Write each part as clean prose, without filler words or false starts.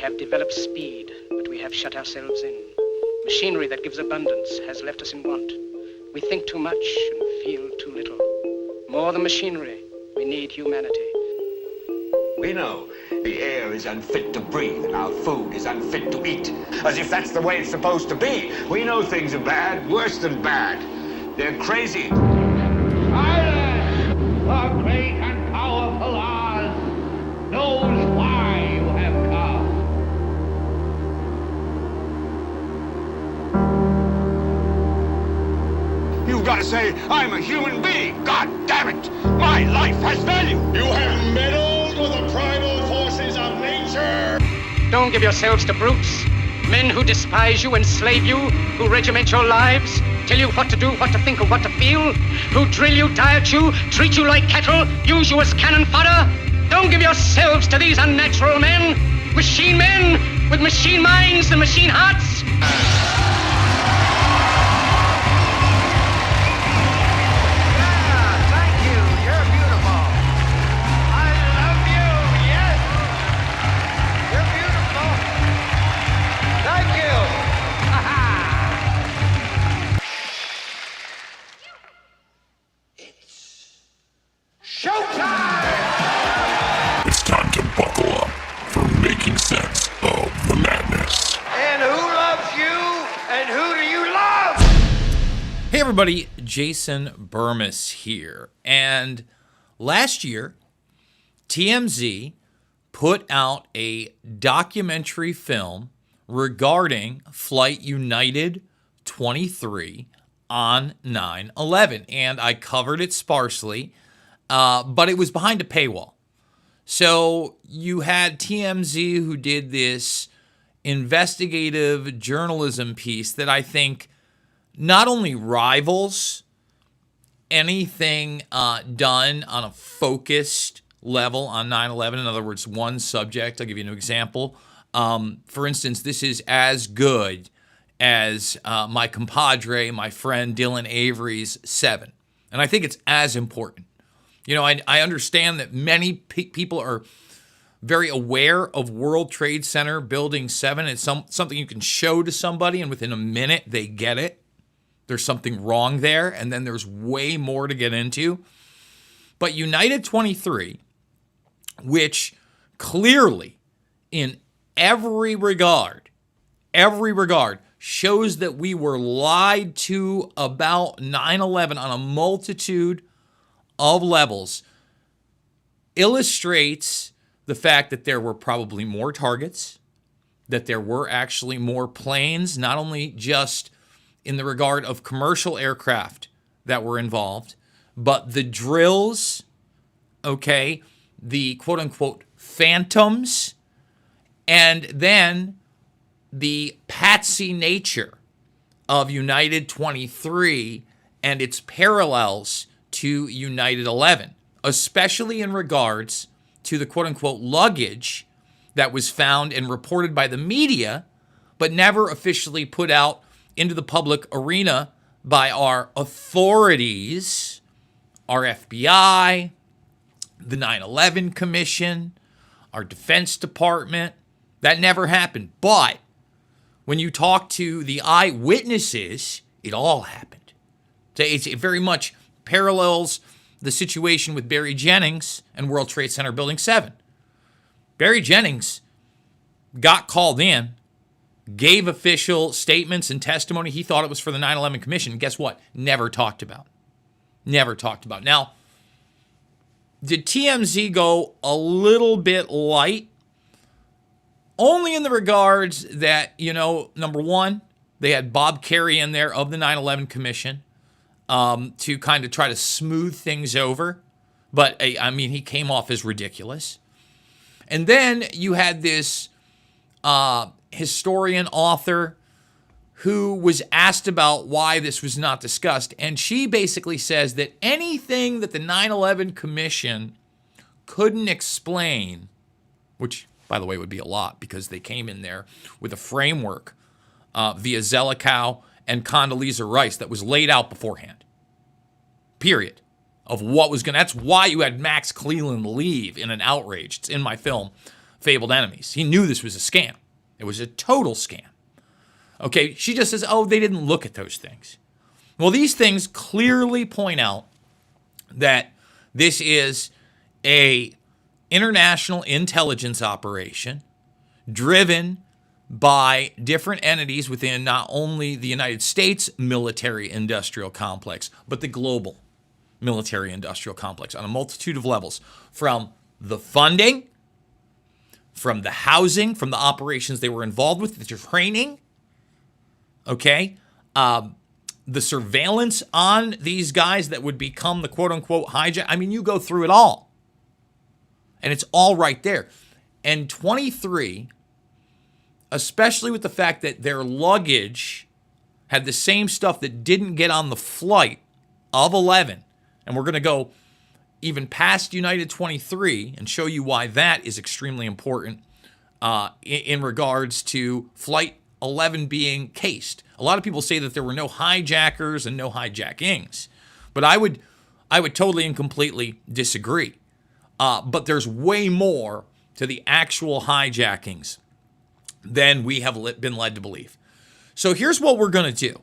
We have developed speed, but we have shut ourselves in. Machinery that gives abundance has left us in want. We think too much and feel too little. More than machinery, we need humanity. We know the air is unfit to breathe and our food is unfit to eat. As if that's the way it's supposed to be. We know things are bad, worse than bad. They're crazy. Silence! The great and powerful Oz knows why you have come. You've got to say, I'm a human being. God damn it. My life has value. You have meddled with the primal forces of nature. Don't give yourselves to brutes. Men who despise you, enslave you, who regiment your lives, tell you what to do, what to think, or what to feel, who drill you, diet you, treat you like cattle, use you as cannon fodder. Don't give yourselves to these unnatural men with machine minds and machine hearts. It's time to buckle up for making sense of the madness. And who loves you? And who do you love? Hey everybody, Jason Bermas here. And last year, TMZ put out a documentary film regarding Flight United 23 on 9/11. And I covered it sparsely, but it was behind a paywall. So you had TMZ who did this investigative journalism piece that I think not only rivals anything done on a focused level on 9/11, in other words, one subject. I'll give you an example. For instance, this is as good as my compadre, my friend Dylan Avery's 7. And I think it's as important. You know, I understand that many people are very aware of World Trade Center Building 7. It's something you can show to somebody, and within a minute, they get it. There's something wrong there, and then there's way more to get into. But United 23, which clearly, in every regard, shows that we were lied to about 9/11 on a multitude of levels, illustrates the fact that there were probably more targets, that there were actually more planes, not only just in the regard of commercial aircraft that were involved, but the drills, okay, the quote-unquote phantoms, and then the patsy nature of United 23 and its parallels to United 11, especially in regards to the quote-unquote luggage that was found and reported by the media, but never officially put out into the public arena by our authorities, our FBI, the 9/11 Commission, our Defense Department. That never happened. But when you talk to the eyewitnesses, it all happened. So it very much parallels the situation with Barry Jennings and World Trade Center Building 7. Barry Jennings got called in, gave official statements and testimony. He thought it was for the 9/11 Commission. Guess what? Never talked about. Now, did TMZ go a little bit light? Only in the regards that, number one, they had Bob Kerrey in there of the 9/11 Commission to kind of try to smooth things over. But, I mean, he came off as ridiculous. And then you had this historian author who was asked about why this was not discussed. And she basically says that anything that the 9/11 Commission couldn't explain, which, by the way, would be a lot because they came in there with a framework via Zelikow and Condoleezza Rice that was laid out beforehand, period, of what was going to. That's why you had Max Cleland leave in an outrage. It's in my film, fabled enemies. He knew this was a scam. It was a total scam. Okay, she just says, oh, they didn't look at those things. Well, these things clearly point out that this is a international intelligence operation driven by different entities within not only the United States military-industrial complex, but the global military-industrial complex on a multitude of levels, from the funding, from the housing, from the operations they were involved with, the training, okay, the surveillance on these guys that would become the quote-unquote hijack. I mean, you go through it all, and it's all right there. And 23, especially with the fact that their luggage had the same stuff that didn't get on the flight of 11, and we're going to go even past United 23 and show you why that is extremely important in regards to Flight 11 being cased. A lot of people say that there were no hijackers and no hijackings, but I would totally and completely disagree. But there's way more to the actual hijackings than we have been led to believe. So here's what we're going to do.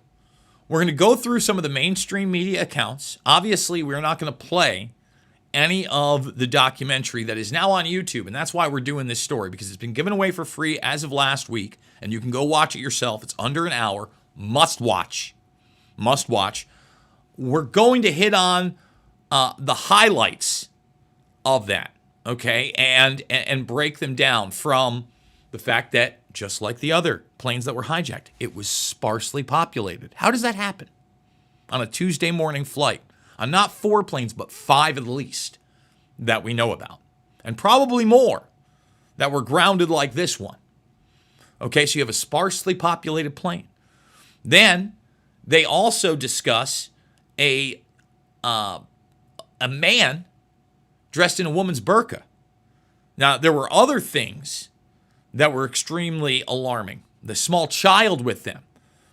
We're going to go through some of the mainstream media accounts. Obviously, we're not going to play any of the documentary that is now on YouTube, and that's why we're doing this story, because it's been given away for free as of last week, and you can go watch it yourself. It's under an hour. Must watch. Must watch. We're going to hit on the highlights of that, okay, and break them down from the fact that, just like the other planes that were hijacked, it was sparsely populated. How does that happen on a Tuesday morning flight? On not 4 planes, but 5 at least that we know about. And probably more that were grounded like this one. Okay, so you have a sparsely populated plane. Then they also discuss a man dressed in a woman's burqa. Now, there were other things that were extremely alarming. The small child with them.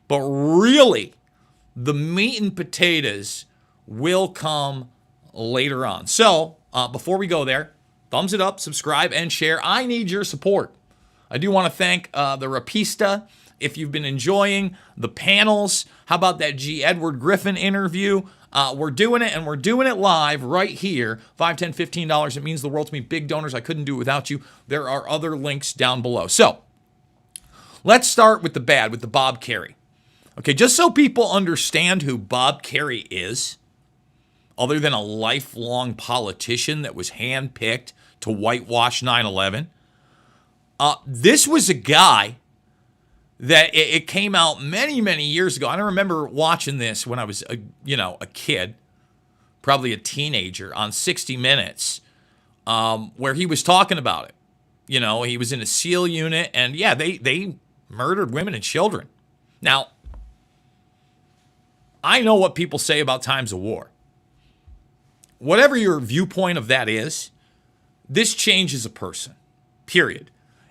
But really, the meat and potatoes will come later on. So, before we go there, thumbs it up, subscribe, and share. I need your support. I do want to thank the Rapista. If you've been enjoying the panels, how about that G. Edward Griffin interview? We're doing it, and we're doing it live right here. $5, $10, $15. It means the world to me. Big donors. I couldn't do it without you. There are other links down below. So, let's start with the bad, with the Bob Kerrey. Okay, just so people understand who Bob Kerrey is, other than a lifelong politician that was handpicked to whitewash 9/11, this was a guy that it came out many, many years ago. I remember watching this when I was a kid, probably a teenager, on 60 Minutes, where he was talking about it. You know, he was in a SEAL unit, and yeah, they murdered women and children. Now, I know what people say about times of war. Whatever your viewpoint of that is, this changes a person, period.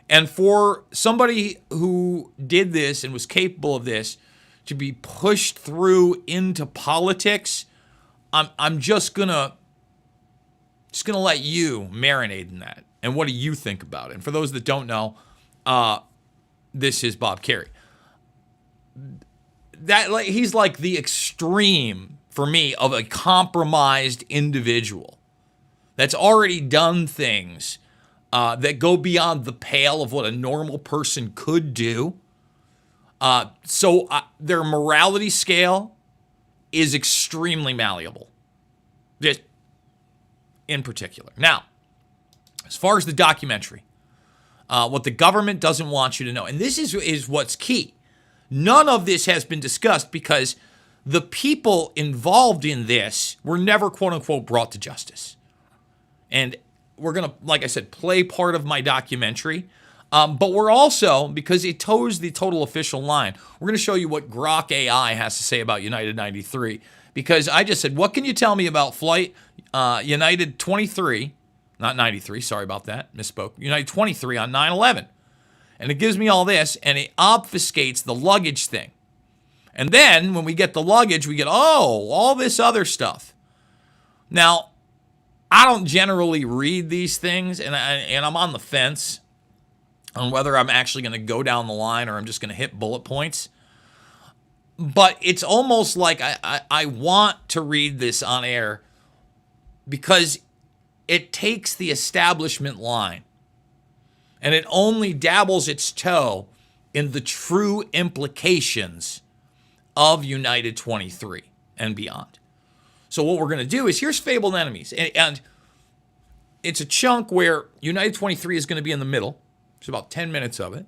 And for somebody who did this and was capable of this to be pushed through into politics, I'm just gonna let you marinate in that. And what do you think about it? And for those that don't know, this is Bob Kerrey. He's like the extreme, for me, of a compromised individual that's already done things that go beyond the pale of what a normal person could do. So their morality scale is extremely malleable, just in particular. Now, as far as the documentary, what the government doesn't want you to know, and this is what's key. None of this has been discussed because the people involved in this were never, quote unquote, brought to justice. And we're going to, like I said, play part of my documentary. But we're also, because it toes the total official line, we're going to show you what Grok AI has to say about United 93. Because I just said, what can you tell me about Flight United 23, not 93, sorry about that, misspoke, United 23 on 9/11. And it gives me all this, and it obfuscates the luggage thing. And then, when we get the luggage, we get, all this other stuff. Now, I don't generally read these things, and I'm on the fence on whether I'm actually going to go down the line or I'm just going to hit bullet points. But it's almost like I want to read this on air because it takes the establishment line and it only dabbles its toe in the true implications of United 23 and beyond. So what we're going to do is here's Fabled Enemies. And it's a chunk where United 23 is going to be in the middle. There's about 10 minutes of it.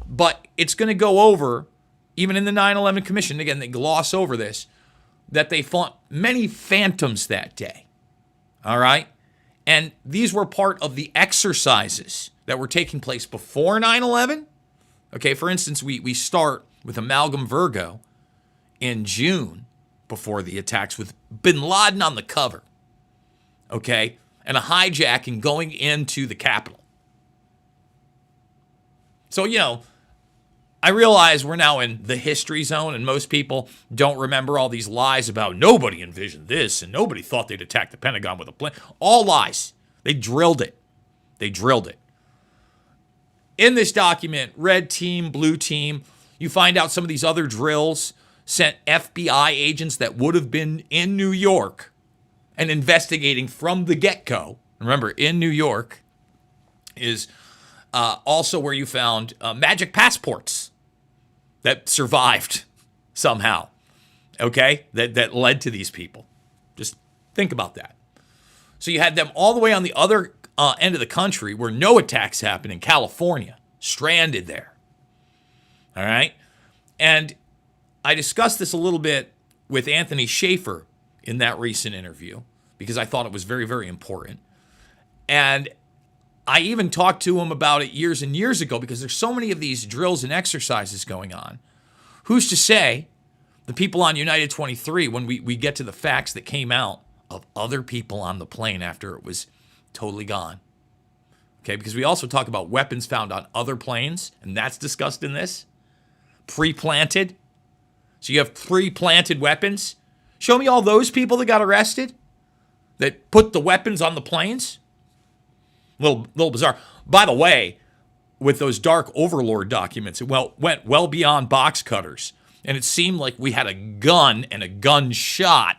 But it's going to go over, even in the 9/11 Commission, again, they gloss over this, that they fought many phantoms that day. All right? And these were part of the exercises that were taking place before 9/11. Okay, for instance, we start with Amalgam Virgo in June before the attacks with Bin Laden on the cover. Okay? And a hijacking going into the Capitol. So, I realize we're now in the history zone and most people don't remember all these lies about nobody envisioned this and nobody thought they'd attack the Pentagon with a plane. All lies. They drilled it. In this document, red team, blue team, you find out some of these other drills sent FBI agents that would have been in New York and investigating from the get-go. Remember, in New York is also where you found magic passports that survived somehow, okay, that led to these people. Just think about that. So you had them all the way on the other end of the country where no attacks happened in California, stranded there. All right? And I discussed this a little bit with Anthony Schaefer in that recent interview because I thought it was very, very important. And I even talked to him about it years and years ago because there's so many of these drills and exercises going on. Who's to say the people on United 23, when we get to the facts that came out of other people on the plane after it was totally gone? Okay, because we also talk about weapons found on other planes, and that's discussed in this. Pre-planted. So you have pre-planted weapons. Show me all those people that got arrested that put the weapons on the planes. Little bizarre. By the way, with those Dark Overlord documents, it went well beyond box cutters. And it seemed like we had a gun and a gunshot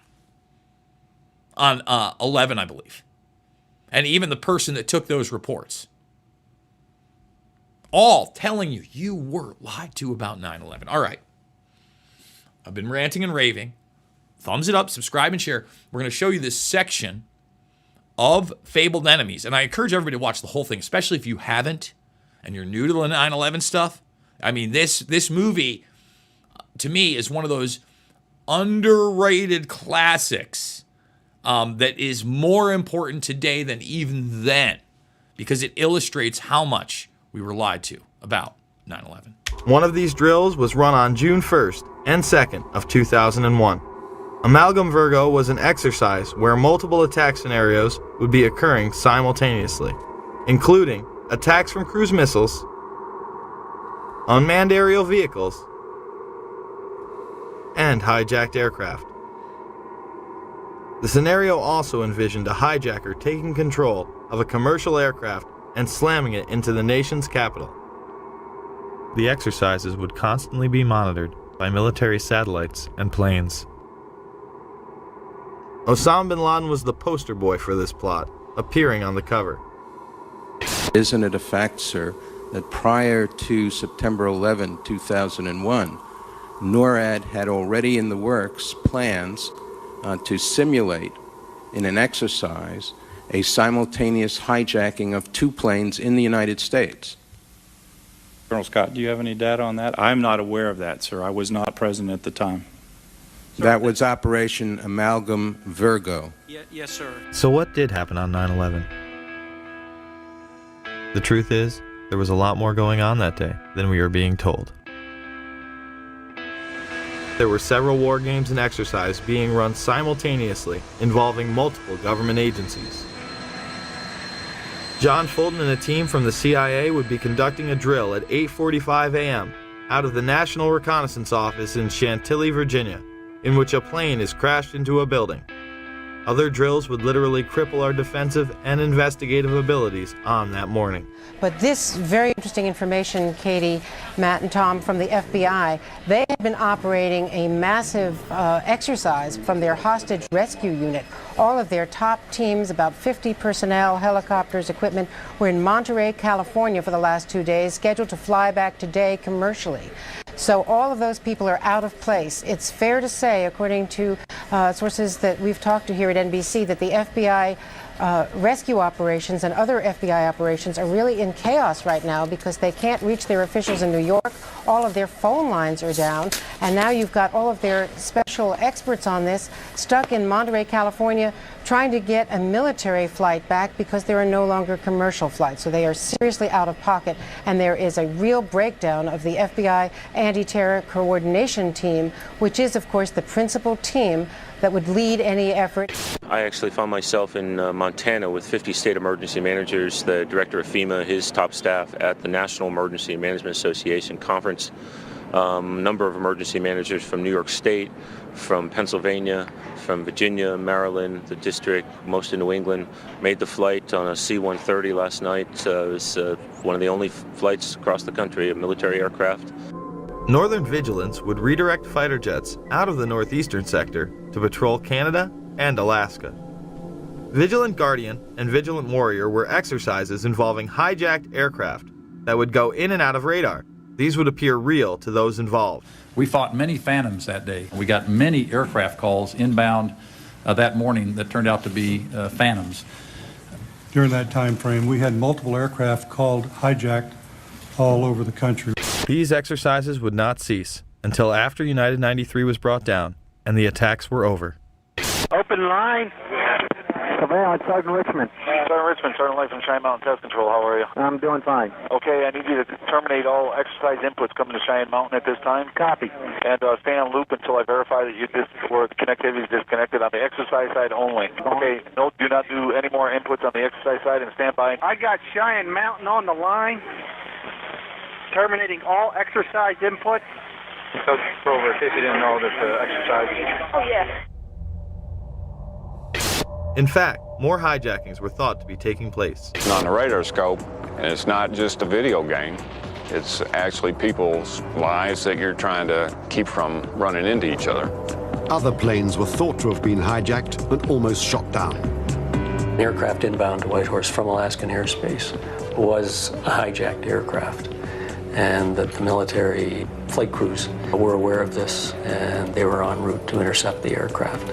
on 11, I believe. And even the person that took those reports. All telling you were lied to about 9/11. All right. I've been ranting and raving. Thumbs it up, subscribe, and share. We're going to show you this section of Fabled Enemies. And I encourage everybody to watch the whole thing, especially if you haven't and you're new to the 9/11 stuff. I mean, this movie, to me, is one of those underrated classics that is more important today than even then because it illustrates how much we were lied to about 9/11. One of these drills was run on June 1st and 2nd of 2001. Amalgam Virgo was an exercise where multiple attack scenarios would be occurring simultaneously, including attacks from cruise missiles, unmanned aerial vehicles, and hijacked aircraft. The scenario also envisioned a hijacker taking control of a commercial aircraft and slamming it into the nation's capital. The exercises would constantly be monitored by military satellites and planes. Osama bin Laden was the poster boy for this plot, appearing on the cover. Isn't it a fact, sir, that prior to September 11, 2001, NORAD had already in the works plans to simulate in an exercise a simultaneous hijacking of two planes in the United States? Colonel Scott, do you have any data on that? I'm not aware of that, sir. I was not present at the time. That was Operation Amalgam Virgo. Yes, sir. So what did happen on 9/11? The truth is, there was a lot more going on that day than we are being told. There were several war games and exercises being run simultaneously, involving multiple government agencies. John Fulton and a team from the CIA would be conducting a drill at 8:45 a.m. out of the National Reconnaissance Office in Chantilly, Virginia, in which a plane is crashed into a building. Other drills would literally cripple our defensive and investigative abilities on that morning. But this very interesting information, Katie, Matt, and Tom, from the FBI, they had been operating a massive exercise from their hostage rescue unit. All of their top teams, about 50 personnel, helicopters, equipment, were in Monterey, California for the last 2 days, scheduled to fly back today commercially. So all of those people are out of place. It's fair to say, according to sources that we've talked to here at NBC, that the FBI rescue operations and other FBI operations are really in chaos right now because they can't reach their officials in New York. All of their phone lines are down, and now you've got all of their special experts on this stuck in Monterey, California, trying to get a military flight back because there are no longer commercial flights. So they are seriously out of pocket, and there is a real breakdown of the FBI anti-terror coordination team, which is, of course, the principal team that would lead any effort. I actually found myself in Montana with 50 state emergency managers, the director of FEMA, his top staff at the National Emergency Management Association conference. Number of emergency managers from New York State, from Pennsylvania, from Virginia, Maryland, the district, most in New England, made the flight on a C-130 last night. It was one of the only flights across the country, a military aircraft. Northern Vigilance would redirect fighter jets out of the northeastern sector to patrol Canada and Alaska. Vigilant Guardian and Vigilant Warrior were exercises involving hijacked aircraft that would go in and out of radar. These would appear real to those involved. We fought many phantoms that day. We got many aircraft calls inbound that morning that turned out to be phantoms. During that time frame, we had multiple aircraft called hijacked all over the country. These exercises would not cease until after United 93 was brought down and the attacks were over. Open line. Surveillance, Sergeant Richmond. Sergeant Richmond, Sergeant Light from Cheyenne Mountain Test Control. How are you? I'm doing fine. Okay, I need you to terminate all exercise inputs coming to Cheyenne Mountain at this time. Copy. And stay on loop until I verify that where the connectivity is disconnected on the exercise side only. Okay, no, do not do any more inputs on the exercise side and stand by. I got Cheyenne Mountain on the line. Terminating all exercise inputs. So, over, in case you didn't know, that exercise. Oh, yes. In fact, more hijackings were thought to be taking place. On the radar scope, and it's not just a video game. It's actually people's lives that you're trying to keep from running into each other. Other planes were thought to have been hijacked and almost shot down. An aircraft inbound to Whitehorse from Alaskan airspace was a hijacked aircraft, and that the military flight crews were aware of this, and they were en route to intercept the aircraft.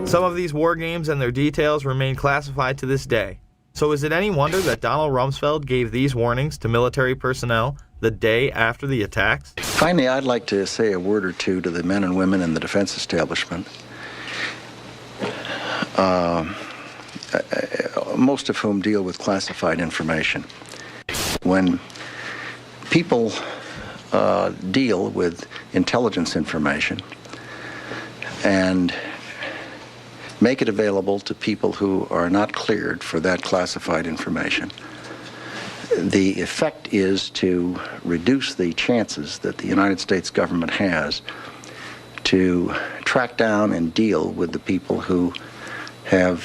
Some of these war games and their details remain classified to this day. So is it any wonder that Donald Rumsfeld gave these warnings to military personnel the day after the attacks? Finally, I'd like to say a word or two to the men and women in the defense establishment, most of whom deal with classified information. When people deal with intelligence information and make it available to people who are not cleared for that classified information, the effect is to reduce the chances that the United States government has to track down and deal with the people who have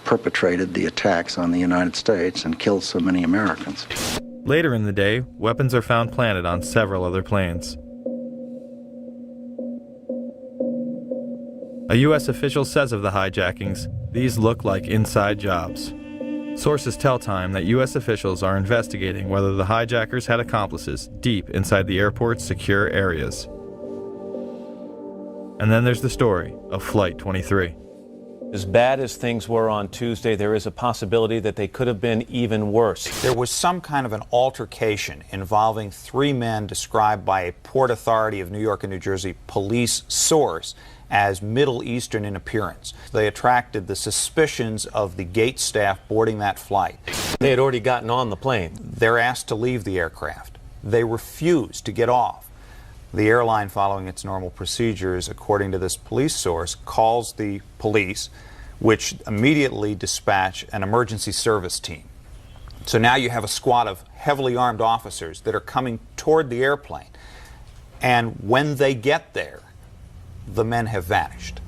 perpetrated the attacks on the United States and killed so many Americans. Later in the day, weapons are found planted on several other planes. A U.S. official says of the hijackings, these look like inside jobs. Sources tell Time that U.S. officials are investigating whether the hijackers had accomplices deep inside the airport's secure areas. And then there's the story of Flight 23. As bad as things were on Tuesday, there is a possibility that they could have been even worse. There was some kind of an altercation involving three men described by a Port Authority of New York and New Jersey police source as Middle Eastern in appearance. They attracted the suspicions of the gate staff boarding that flight. They had already gotten on the plane. They're asked to leave the aircraft. They refuse to get off. The airline, following its normal procedures, according to this police source, calls the police, which immediately dispatch an emergency service team. So now you have a squad of heavily armed officers that are coming toward the airplane. And when they get there, the men have vanished.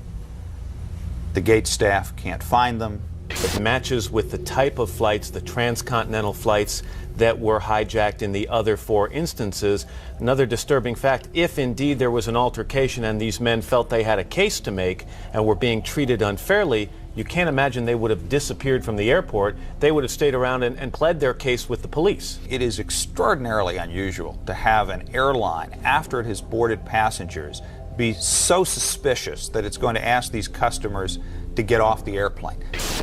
The gate staff can't find them. It matches with the type of flights, the transcontinental flights that were hijacked in the other 4 instances. Another disturbing fact, if indeed there was an altercation and these men felt they had a case to make and were being treated unfairly, you can't imagine they would have disappeared from the airport. They would have stayed around and pled their case with the police. It is extraordinarily unusual to have an airline, after it has boarded passengers, be so suspicious that it's going to ask these customers to get off the airplane.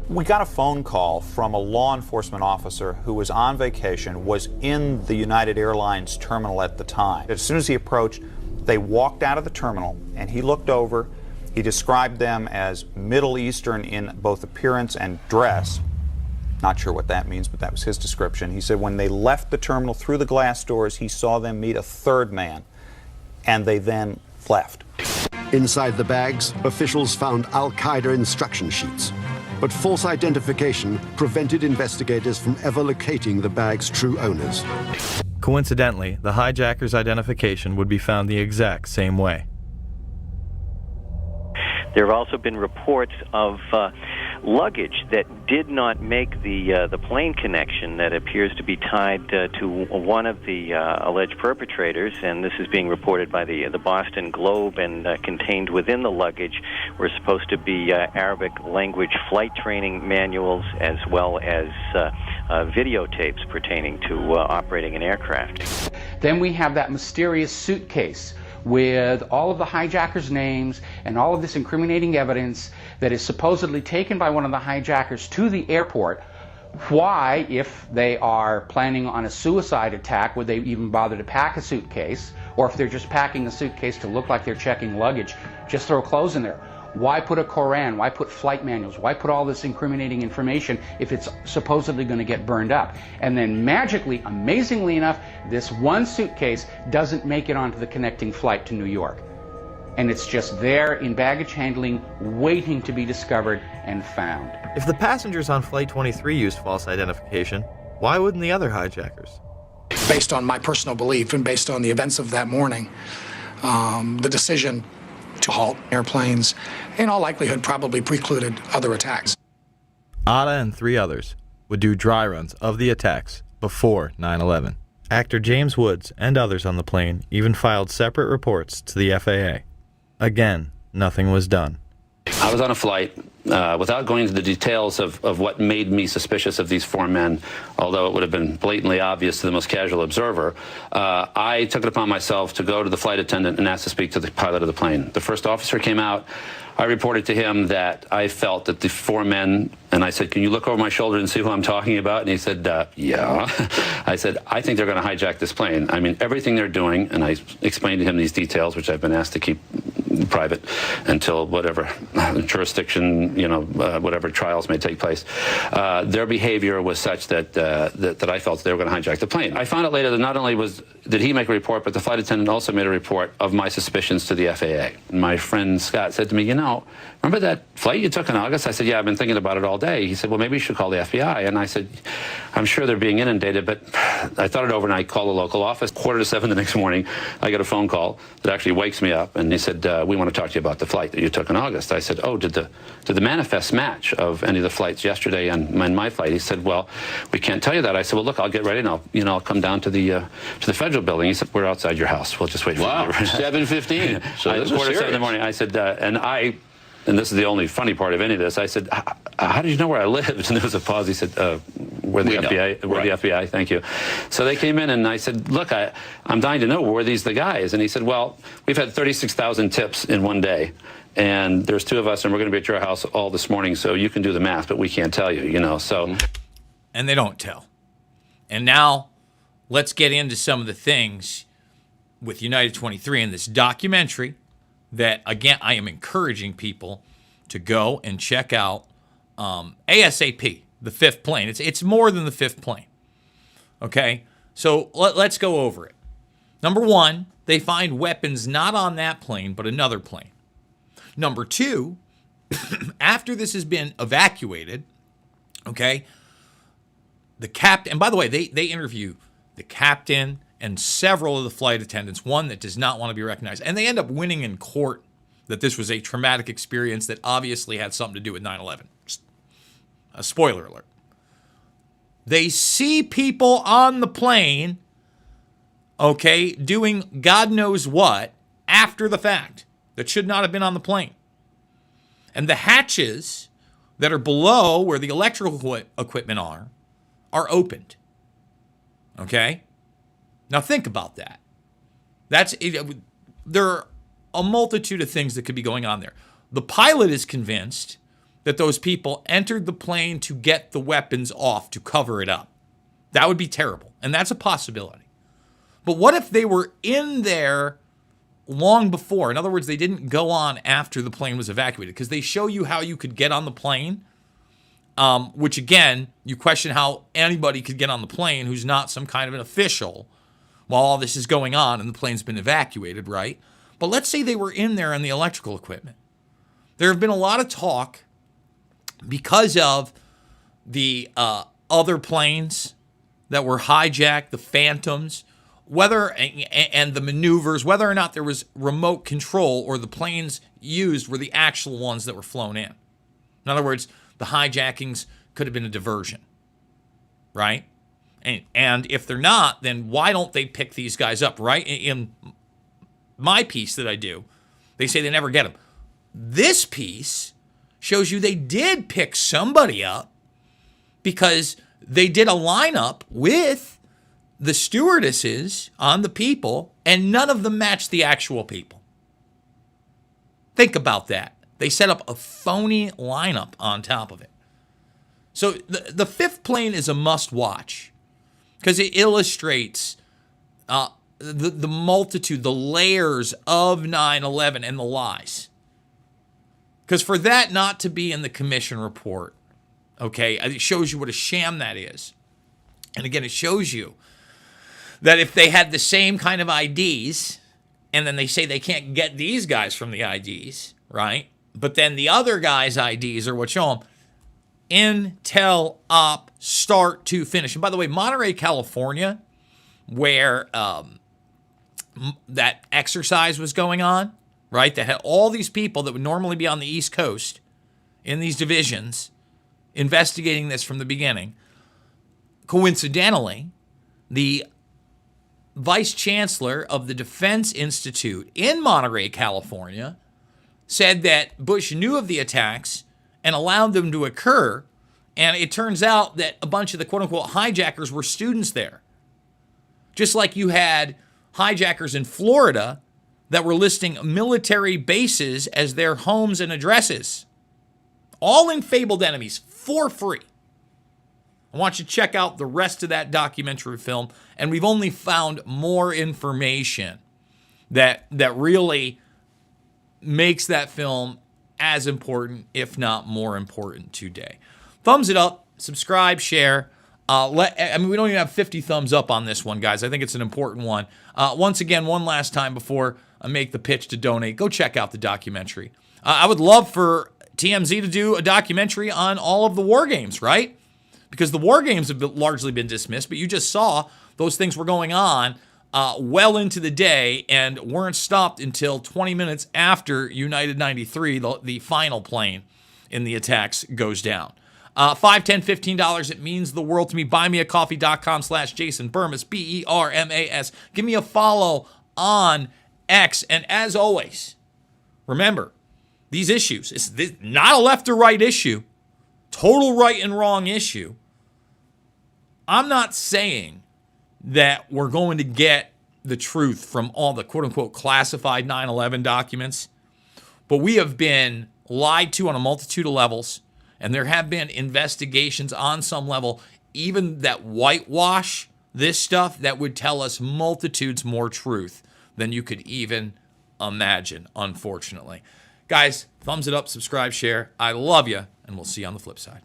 We got a phone call from a law enforcement officer who was on vacation, was in the United Airlines terminal at the time. As soon as he approached, they walked out of the terminal and he looked over. He described them as Middle Eastern in both appearance and dress. Not sure what that means, but that was his description. He said when they left the terminal through the glass doors, he saw them meet a third man, and they then left. Inside the bags, officials found Al-Qaeda instruction sheets, but false identification prevented investigators from ever locating the bag's true owners. Coincidentally, the hijackers' identification would be found the exact same way. There have also been reports of luggage that did not make the plane connection that appears to be tied to one of the alleged perpetrators, and this is being reported by the Boston Globe, and contained within the luggage were supposed to be Arabic language flight training manuals as well as videotapes pertaining to operating an aircraft. Then we have that mysterious suitcase with all of the hijackers' names and all of this incriminating evidence that is supposedly taken by one of the hijackers to the airport. Why, if they are planning on a suicide attack, would they even bother to pack a suitcase? Or if they're just packing a suitcase to look like they're checking luggage, just throw clothes in there. Why put a Koran? Why put flight manuals? Why put all this incriminating information if it's supposedly going to get burned up? And then magically, amazingly enough, this one suitcase doesn't make it onto the connecting flight to New York. And it's just there in baggage handling, waiting to be discovered and found. If the passengers on Flight 23 used false identification, why wouldn't the other hijackers? Based on my personal belief and based on the events of that morning, the decision to halt airplanes, in all likelihood, probably precluded other attacks. Atta and 3 others would do dry runs of the attacks before 9/11. Actor James Woods and others on the plane even filed separate reports to the FAA. Again, nothing was done. I was on a flight, without going into the details of what made me suspicious of these 4 men, although it would have been blatantly obvious to the most casual observer, I took it upon myself to go to the flight attendant and ask to speak to the pilot of the plane. The first officer came out. I reported to him that I felt that the 4 men, and I said, can you look over my shoulder and see who I'm talking about? And he said, yeah. I said, I think they're going to hijack this plane. I mean, everything they're doing, and I explained to him these details, which I've been asked to keep private until whatever jurisdiction, whatever trials may take place. Their behavior was such that I felt they were going to hijack the plane. I found out later that not only did he make a report, but the flight attendant also made a report of my suspicions to the FAA. My friend Scott said to me, remember that flight you took in August? I said, yeah, I've been thinking about it all day. He said, well, maybe you should call the FBI. And I said, I'm sure they're being inundated, but I thought it over and I called the local office. 6:45 the next morning, I get a phone call that actually wakes me up, and he said, we want to talk to you about the flight that you took in August. I said, oh, did the manifest match of any of the flights yesterday and my flight? He said, well, we can't tell you that. I said, well, look, I'll get ready and I'll come down to the federal building. He said, we're outside your house. We'll just wait for you. Wow, 7:15. So this is 6:45 in the serious. morning. I said, and this is the only funny part of any of this, I said, how did you know where I lived? And there was a pause. He said, we're the FBI. We're the FBI, thank you. So they came in and I said, look, I'm dying to know, were these the guys? And he said, well, we've had 36,000 tips in one day. And there's 2 of us, and we're going to be at your house all this morning, so you can do the math, but we can't tell you, so. And they don't tell. And now let's get into some of the things with United 23 in this documentary that, again, I am encouraging people to go and check out ASAP, the 5th plane. It's more than the 5th plane, okay? So let's go over it. Number 1, they find weapons not on that plane, but another plane. Number 2, after this has been evacuated, okay, the captain, and by the way, they interview the captain and several of the flight attendants, one that does not want to be recognized. And they end up winning in court that this was a traumatic experience that obviously had something to do with 9/11. Just a spoiler alert. They see people on the plane, okay, doing God knows what after the fact that should not have been on the plane. And the hatches that are below where the electrical equipment are opened. Okay? Now think about that. There are a multitude of things that could be going on there. The pilot is convinced that those people entered the plane to get the weapons off, to cover it up. That would be terrible, and that's a possibility. But what if they were in there long before? In other words, they didn't go on after the plane was evacuated, because they show you how you could get on the plane, which again, you question how anybody could get on the plane who's not some kind of an official while all this is going on and the plane's been evacuated, right? But let's say they were in there on the electrical equipment. There have been a lot of talk because of the other planes that were hijacked, the Phantoms, and the maneuvers, whether or not there was remote control or the planes used were the actual ones that were flown in. In other words, the hijackings could have been a diversion, right? And if they're not, then why don't they pick these guys up, right? In my piece that I do, they say they never get them. This piece shows you they did pick somebody up because they did a lineup with the stewardesses on the people, and none of them matched the actual people. Think about that. They set up a phony lineup on top of it. So the fifth plane is a must-watch because it illustrates the multitude, the layers of 9/11 and the lies. Because for that not to be in the commission report, okay, it shows you what a sham that is. And again, it shows you that if they had the same kind of IDs, and then they say they can't get these guys from the IDs, right? But then the other guys' IDs are what show them intel op start to finish. And by the way, Monterey, California, where that exercise was going on, right? That had all these people that would normally be on the East Coast in these divisions investigating this from the beginning. Coincidentally, the vice chancellor of the Defense Institute in Monterey, California, said that Bush knew of the attacks and allowed them to occur. And it turns out that a bunch of the quote-unquote hijackers were students there. Just like you had hijackers in Florida that were listing military bases as their homes and addresses. All in Fabled Enemies for free. I want you to check out the rest of that documentary film, and we've only found more information that really makes that film as important, if not more important today. Thumbs it up, subscribe, share. We don't even have 50 thumbs up on this one, guys. I think it's an important one. Once again, one last time before I make the pitch to donate, go check out the documentary. I would love for TMZ to do a documentary on all of the war games, right? Because the war games have largely been dismissed, but you just saw those things were going on well into the day and weren't stopped until 20 minutes after United 93, the final plane in the attacks, goes down. $5, $10, $15, it means the world to me. BuyMeACoffee.com/Jason Bermas, Bermas. Give me a follow on X. And as always, remember, these issues, it's not a left or right issue, total right and wrong issue. I'm not saying that we're going to get the truth from all the quote-unquote classified 9/11 documents, but we have been lied to on a multitude of levels, and there have been investigations on some level, even that whitewash this stuff, that would tell us multitudes more truth than you could even imagine, unfortunately. Guys, thumbs it up, subscribe, share. I love you, and we'll see you on the flip side.